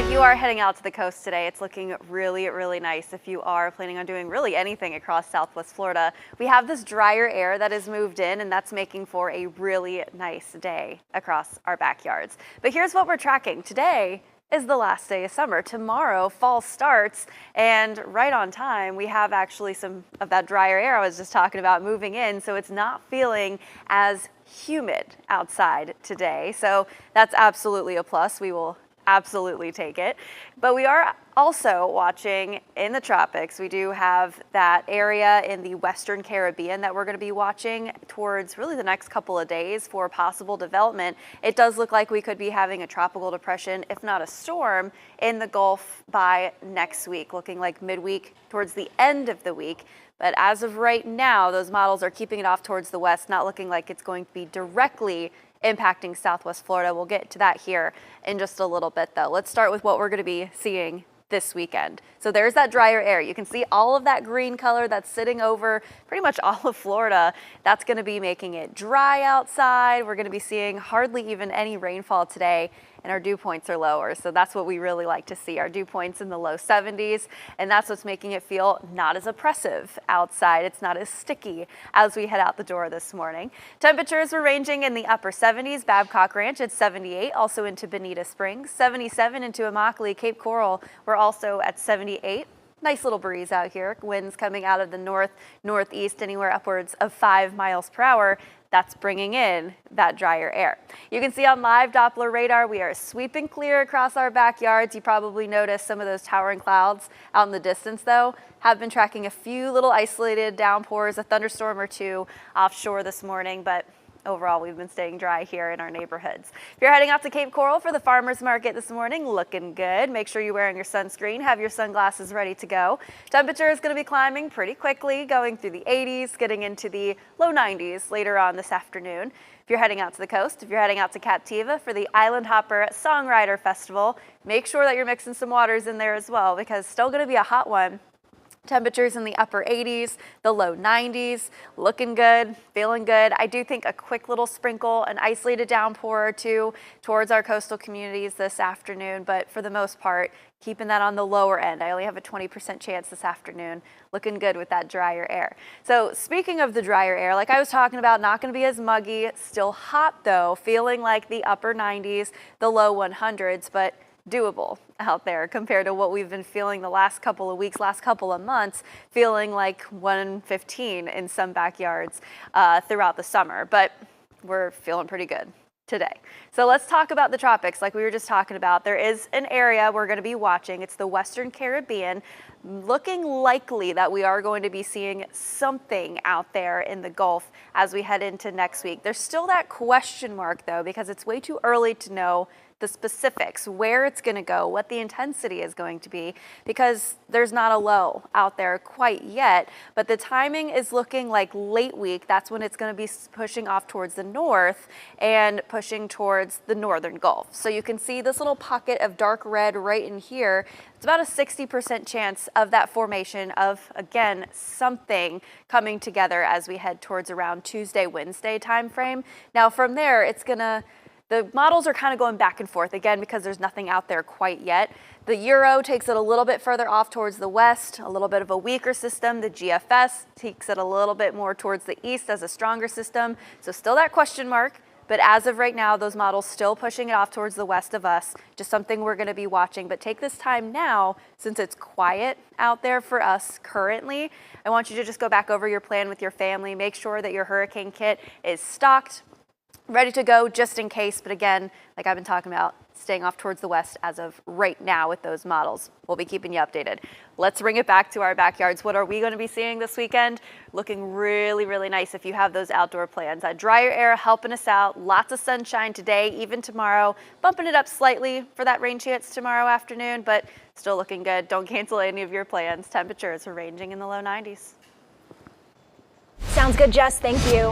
And if you are heading out to the coast today, it's looking really, really nice. If you are planning on doing really anything across Southwest Florida, we have this drier air that has moved in, and that's making for a really nice day across our backyards. But here's what we're tracking. Today is the last day of summer. Tomorrow, fall starts, and right on time, we have actually some of that drier air I was just talking about moving in, so it's not feeling as humid outside today. So that's absolutely a plus. We will absolutely take it. But we are also watching in the tropics. We do have that area in the Western Caribbean that we're going to be watching towards really the next couple of days for possible development. It does look like we could be having a tropical depression, if not a storm, in the Gulf by next week, looking like midweek towards the end of the week. But as of right now, those models are keeping it off towards the west, not looking like it's going to be directly impacting Southwest Florida. We'll get to that here in just a little bit, though. Let's start with what we're going to be seeing this weekend. So there's that drier air. You can see all of that green color that's sitting over pretty much all of Florida. That's going to be making it dry outside. We're going to be seeing hardly even any rainfall today, and our dew points are lower. So that's what we really like to see, our dew points in the low 70s, and that's what's making it feel not as oppressive outside. It's not as sticky as we head out the door this morning. Temperatures were ranging in the upper 70s. Babcock Ranch at 78, also into Bonita Springs, 77 into Immokalee. Cape Coral, we're also at 78. Nice little breeze out here. Winds coming out of the northeast, anywhere upwards of 5 miles per hour. That's bringing in that drier air. You can see on live Doppler radar, we are sweeping clear across our backyards. You probably noticed some of those towering clouds out in the distance, though. Have been tracking a few little isolated downpours, a thunderstorm or two offshore this morning, but overall, we've been staying dry here in our neighborhoods. If you're heading out to Cape Coral for the farmers market this morning, looking good. Make sure you're wearing your sunscreen, have your sunglasses ready to go. Temperature is going to be climbing pretty quickly, going through the 80s, getting into the low 90s later on this afternoon. If you're heading out to the coast, if you're heading out to Captiva for the Island Hopper Songwriter Festival, make sure that you're mixing some waters in there as well, because it's still going to be a hot one. Temperatures in the upper 80s, the low 90s, looking good, feeling good. I do think a quick little sprinkle, an isolated downpour or two towards our coastal communities this afternoon, but for the most part, keeping that on the lower end. I only have a 20% chance this afternoon. Looking good with that drier air. So speaking of the drier air, like I was talking about, not going to be as muggy, still hot though, feeling like the upper 90s, the low 100s, but doable out there compared to what we've been feeling the last couple of weeks, last couple of months, feeling like 115 in some backyards throughout the summer. But we're feeling pretty good today. So let's talk about the tropics like we were just talking about. There is an area we're going to be watching. It's the Western Caribbean. Looking likely that we are going to be seeing something out there in the Gulf as we head into next week. There's still that question mark though, because it's way too early to know the specifics, where it's going to go, what the intensity is going to be, because there's not a low out there quite yet, but the timing is looking like late week. That's when it's going to be pushing off towards the north and pushing towards the northern Gulf. So you can see this little pocket of dark red right in here. It's about a 60% chance of that formation of, again, something coming together as we head towards around Tuesday, Wednesday timeframe. Now from there, the models are kind of going back and forth, again, because there's nothing out there quite yet. The Euro takes it a little bit further off towards the west, a little bit of a weaker system. The GFS takes it a little bit more towards the east as a stronger system. So still that question mark, but as of right now, those models still pushing it off towards the west of us, just something we're going to be watching. But take this time now, since it's quiet out there for us currently, I want you to just go back over your plan with your family. Make sure that your hurricane kit is stocked, ready to go just in case. But again, like I've been talking about, staying off towards the west as of right now with those models. We'll be keeping you updated. Let's bring it back to our backyards. What are we going to be seeing this weekend? Looking really, really nice if you have those outdoor plans. That drier air helping us out. Lots of sunshine today, even tomorrow. Bumping it up slightly for that rain chance tomorrow afternoon, but still looking good. Don't cancel any of your plans. Temperatures are ranging in the low 90s. Sounds good, Jess. Thank you.